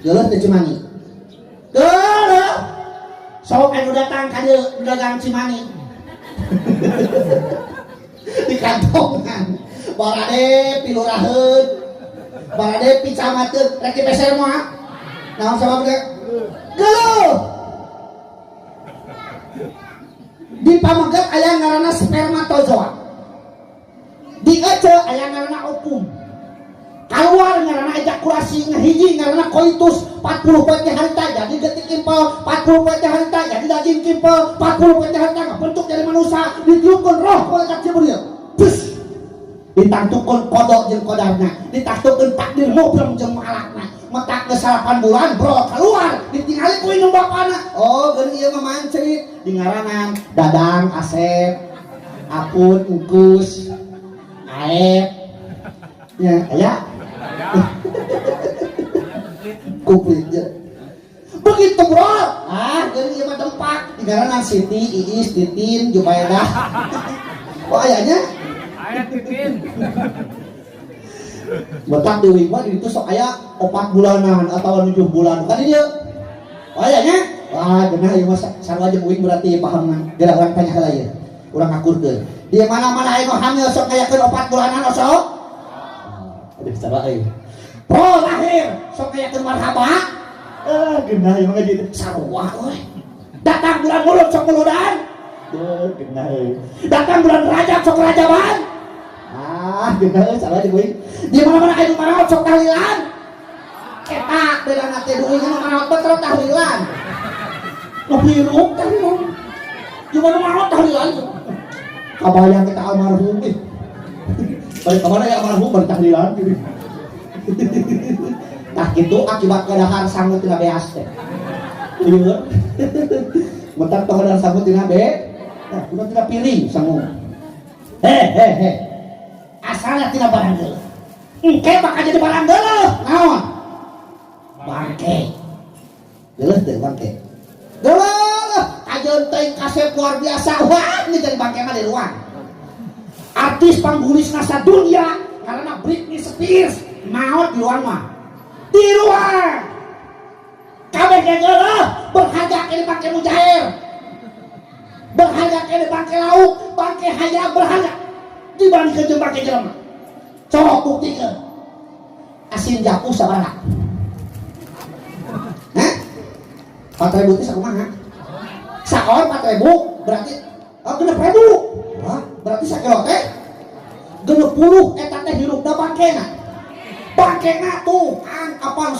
Geuleuh teh Cimani. Geuleuh. Sok anu datang ka dieu dagang Cimani. Di kantongan. Barade piluraheun. Barade picamateun rek dipeser moal. Naon sabab teh? Geuleuh. Di pamaget aya ngaranna spermatozoa. Di ece aya ngaranna ovum. Keluar ngaranna ejakulasi, ngahiji ngaranna coitus 40 poe teh harita jadi detik impel, 40 poe teh harita jadi daging kimpel, 40 poe teh harita ngabentuk jadi manusia, ditiupkeun roh malaikat Jibril. Bus. Ditangtukeun kodok jeung kodarna, ditaktukeun takdir mubrem jeung malakna. Metak ke 8 bulan bro keluar ditinggali ku indung bapana. Oh geun ieu mah mancrit di ngaranan Dadang, Asep, Apun, Ungkus, Aep. Ya, aya. Kuplit. Begitu bro. Ah, geun ieu mah tempat di ngaranan Siti, Iis, Titin, Jubaidah. Oh ayanya? Aya Titin. Betak di wing mah itu sok aya 4 bulanan atau 7 bulan kan ieu. Oh aya nya? Wah, benar ieu mah sarua jeung wing berarti paham gerak urang tanya heula ieu. Urang ngakurkeun. Di mana-mana aya hamil sok kayakeun 4 bulanan sok. Aduh salah euy. Pro lahir sok kayakeun marhaba. Geunah ieu mah gitu. Sarua euy. Datang bulan Mulud sok muludan. Geunah euy. Datang bulan Rajab sok rajaban. Geunah salah jeung wing. Di mana-mana aya maraot sok tahlilan. Ketak bedana teh duing anu maraot betul tahlilan. Ngapiruk tahlilan. Di mana maraot tahlilan. Kabayang kita almarhum ih. Balik ka mana ya almarhum bari tahlilan gitu. Tah kitu akibat kadahar sangut tina beas teh. Ieu. Mentak tonggodan sangut tina nah, kudu tina piring sangut. Asalnya tina barang geuleuh. Engke bakal jadi barang geuleuh. Naon? Bangke. Geuleuh teh bangke. Geuleuh. Ajeun teuing kasep luar biasa. Wah, ini jadi bangke mah di luar. Artis panggulisna sadunya karena Britney Spears maot di luar mah. Di luar. Kabeh ge geuleuh, berharga ke bangke mujair. Berharga ke bangke lauk, bangke hayam berharga. Dibandingkan jeung bangke jelema. Sok buktikeun. Asin japu sabaraha? Hah? 4.000 teh sakumaha? Saon 4.000 berarti 6.000. Wah, berarti sakilo teh 60 eta teh hirupna bangkena. Bangkena tuh kan apang